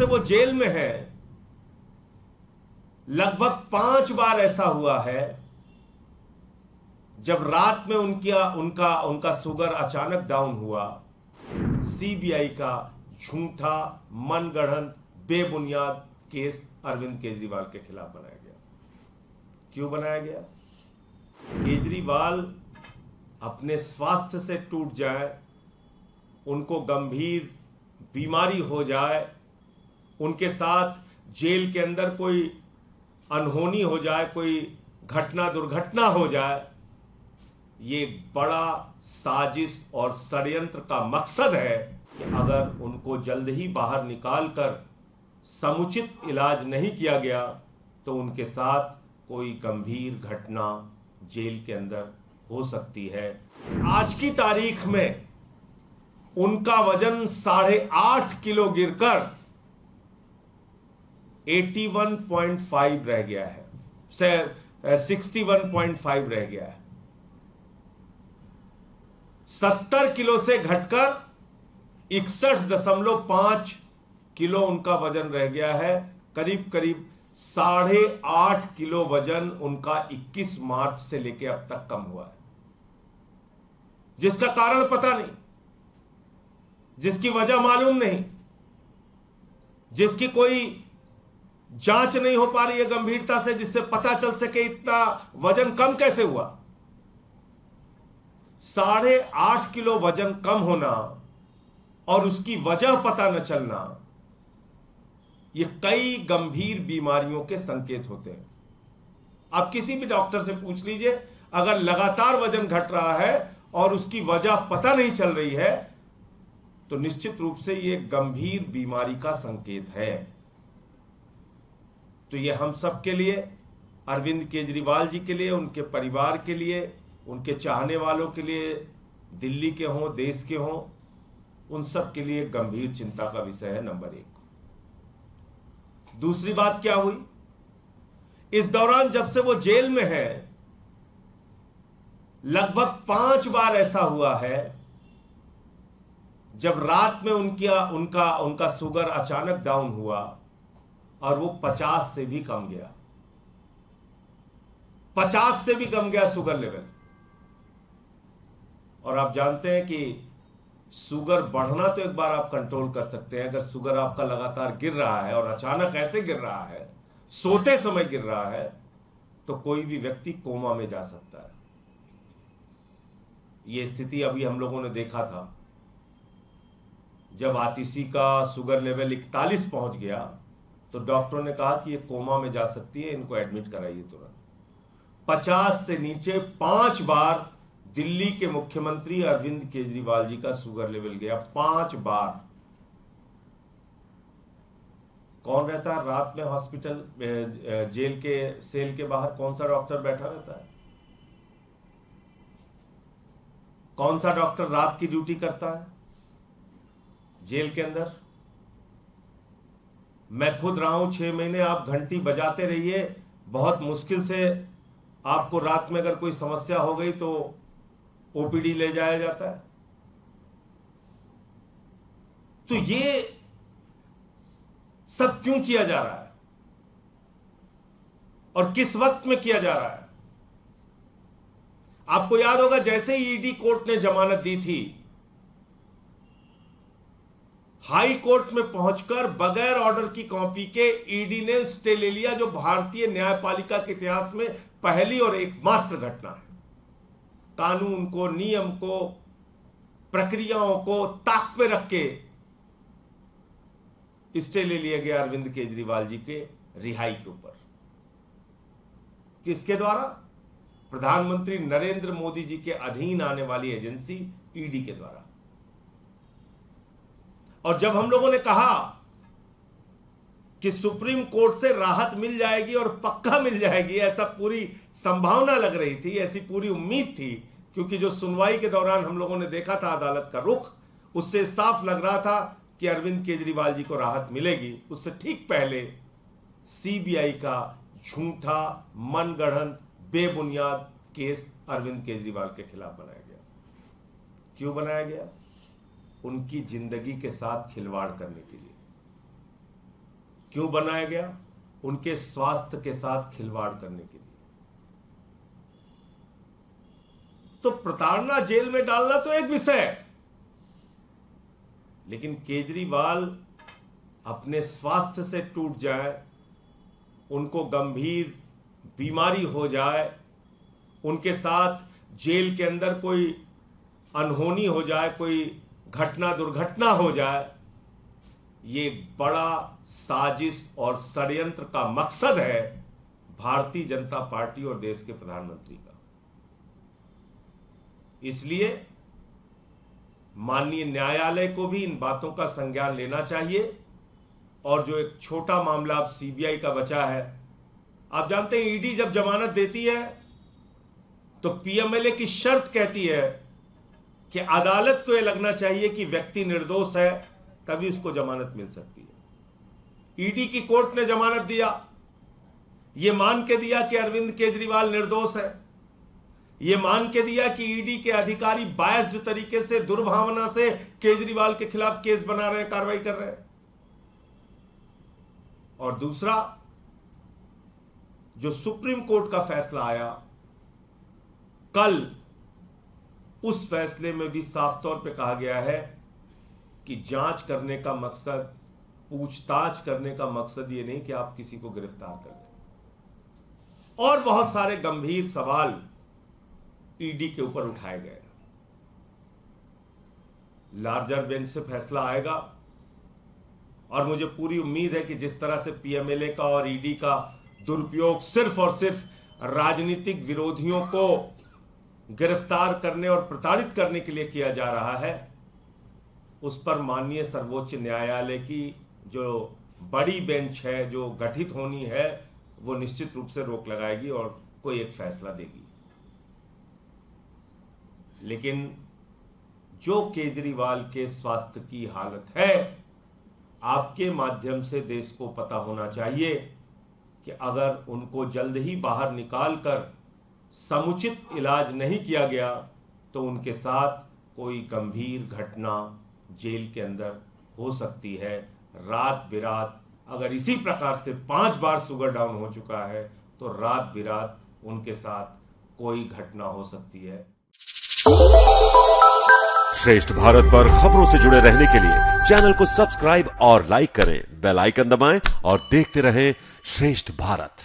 से वो जेल में है, लगभग 5 बार ऐसा हुआ है जब रात में उनका शुगर अचानक डाउन हुआ, सीबीआई का झूठा मनगढ़ंत बेबुनियाद केस अरविंद केजरीवाल के खिलाफ बनाया गया। क्यों बनाया गया? केजरीवाल अपने स्वास्थ्य से टूट जाए, उनको गंभीर बीमारी हो जाए, उनके साथ जेल के अंदर कोई अनहोनी हो जाए, कोई दुर्घटना हो जाए, ये बड़ा साजिश और षड्यंत्र का मकसद है कि अगर उनको जल्द ही बाहर निकालकर समुचित इलाज नहीं किया गया तो उनके साथ कोई गंभीर घटना जेल के अंदर हो सकती है। आज की तारीख में उनका वजन 8.5 किलो गिरकर 81.5 रह गया है, 61.5 रह गया है। 70 किलो से घटकर 61.5 किलो उनका वजन रह गया है। करीब करीब 8.5 किलो वजन उनका 21 मार्च से लेकर अब तक कम हुआ है, जिसका कारण पता नहीं, जिसकी वजह मालूम नहीं, जिसकी कोई जांच नहीं हो पा रही है गंभीरता से, जिससे पता चल सके इतना वजन कम कैसे हुआ। 8.5 किलो वजन कम होना और उसकी वजह पता न चलना, ये कई गंभीर बीमारियों के संकेत होते हैं। आप किसी भी डॉक्टर से पूछ लीजिए, अगर लगातार वजन घट रहा है और उसकी वजह पता नहीं चल रही है तो निश्चित रूप से ये गंभीर बीमारी का संकेत है। तो ये हम सब के लिए, अरविंद केजरीवाल जी के लिए, उनके परिवार के लिए, उनके चाहने वालों के लिए, दिल्ली के हों, देश के हों, उन सब के लिए गंभीर चिंता का विषय है, नंबर 1। दूसरी बात क्या हुई, इस दौरान जब से वो जेल में है, लगभग 5 बार ऐसा हुआ है जब रात में उनका शुगर अचानक डाउन हुआ और वो 50 से भी कम गया, 50 से भी कम गया शुगर लेवल। और आप जानते हैं कि शुगर बढ़ना तो एक बार आप कंट्रोल कर सकते हैं, अगर शुगर आपका लगातार गिर रहा है और अचानक ऐसे गिर रहा है, सोते समय गिर रहा है, तो कोई भी व्यक्ति कोमा में जा सकता है। यह स्थिति अभी हम लोगों ने देखा था, जब आतिशी का शुगर लेवल 41 पहुंच गया तो डॉक्टरों ने कहा कि ये कोमा में जा सकती है, इनको एडमिट कराइए तुरंत। 50 से नीचे 5 बार दिल्ली के मुख्यमंत्री अरविंद केजरीवाल जी का शुगर लेवल गया, 5 बार। कौन रहता है रात में हॉस्पिटल, जेल के सेल के बाहर? कौन सा डॉक्टर बैठा रहता है? कौन सा डॉक्टर रात की ड्यूटी करता है जेल के अंदर? मैं खुद रहा हूं 6 महीने। आप घंटी बजाते रहिए, बहुत मुश्किल से आपको रात में अगर कोई समस्या हो गई तो ओपीडी ले जाया जाता है। तो ये सब क्यों किया जा रहा है और किस वक्त में किया जा रहा है? आपको याद होगा, जैसे ही ईडी कोर्ट ने जमानत दी थी, हाई कोर्ट में पहुंचकर बगैर ऑर्डर की कॉपी के ईडी ने स्टे ले लिया, जो भारतीय न्यायपालिका के इतिहास में पहली और एकमात्र घटना है। कानून को, नियम को, प्रक्रियाओं को ताक पे रख के स्टे ले लिया गया अरविंद केजरीवाल जी के रिहाई के ऊपर। किसके द्वारा? प्रधानमंत्री नरेंद्र मोदी जी के अधीन आने वाली एजेंसी ईडी के द्वारा। और जब हम लोगों ने कहा कि सुप्रीम कोर्ट से राहत मिल जाएगी और पक्का मिल जाएगी, ऐसा पूरी संभावना लग रही थी, ऐसी पूरी उम्मीद थी, क्योंकि जो सुनवाई के दौरान हम लोगों ने देखा था अदालत का रुख, उससे साफ लग रहा था कि अरविंद केजरीवाल जी को राहत मिलेगी। उससे ठीक पहले सीबीआई का झूठा मनगढ़ंत बेबुनियाद केस अरविंद केजरीवाल के खिलाफ बनाया गया। क्यों बनाया गया? उनकी जिंदगी के साथ खिलवाड़ करने के लिए। क्यों बनाया गया? उनके स्वास्थ्य के साथ खिलवाड़ करने के लिए। तो प्रताड़ना जेल में डालना तो एक विषय है, लेकिन केजरीवाल अपने स्वास्थ्य से टूट जाए, उनको गंभीर बीमारी हो जाए, उनके साथ जेल के अंदर कोई अनहोनी हो जाए, कोई घटना दुर्घटना हो जाए, ये बड़ा साजिश और षड्यंत्र का मकसद है भारतीय जनता पार्टी और देश के प्रधानमंत्री का। इसलिए माननीय न्यायालय को भी इन बातों का संज्ञान लेना चाहिए। और जो एक छोटा मामला अब सीबीआई का बचा है, आप जानते हैं ईडी जब जमानत देती है तो पीएमएलए की शर्त कहती है कि अदालत को यह लगना चाहिए कि व्यक्ति निर्दोष है, तभी उसको जमानत मिल सकती है। ईडी की कोर्ट ने जमानत दिया, यह मान के दिया कि अरविंद केजरीवाल निर्दोष है, यह मान के दिया कि ईडी के अधिकारी बायस्ड तरीके से, दुर्भावना से केजरीवाल के खिलाफ केस बना रहे हैं, कार्रवाई कर रहे हैं। और दूसरा, जो सुप्रीम कोर्ट का फैसला आया कल, उस फैसले में भी साफ तौर पे कहा गया है कि जांच करने का मकसद, पूछताछ करने का मकसद ये नहीं कि आप किसी को गिरफ्तार कर लें। और बहुत सारे गंभीर सवाल ईडी के ऊपर उठाए गए। लार्जर बेंच से फैसला आएगा और मुझे पूरी उम्मीद है कि जिस तरह से पीएमएलए का और ईडी का दुरुपयोग सिर्फ और सिर्फ राजनीतिक विरोधियों को गिरफ्तार करने और प्रताड़ित करने के लिए किया जा रहा है, उस पर माननीय सर्वोच्च न्यायालय की जो बड़ी बेंच है, जो गठित होनी है, वो निश्चित रूप से रोक लगाएगी और कोई एक फैसला देगी। लेकिन जो केजरीवाल के स्वास्थ्य की हालत है, आपके माध्यम से देश को पता होना चाहिए कि अगर उनको जल्द ही बाहर निकालकर समुचित इलाज नहीं किया गया तो उनके साथ कोई गंभीर घटना जेल के अंदर हो सकती है। रात बिरात, अगर इसी प्रकार से 5 बार शुगर डाउन हो चुका है तो रात बिरात उनके साथ कोई घटना हो सकती है। श्रेष्ठ भारत पर खबरों से जुड़े रहने के लिए चैनल को सब्सक्राइब और लाइक करें, बेल आइकन दबाएं और देखते रहें श्रेष्ठ भारत।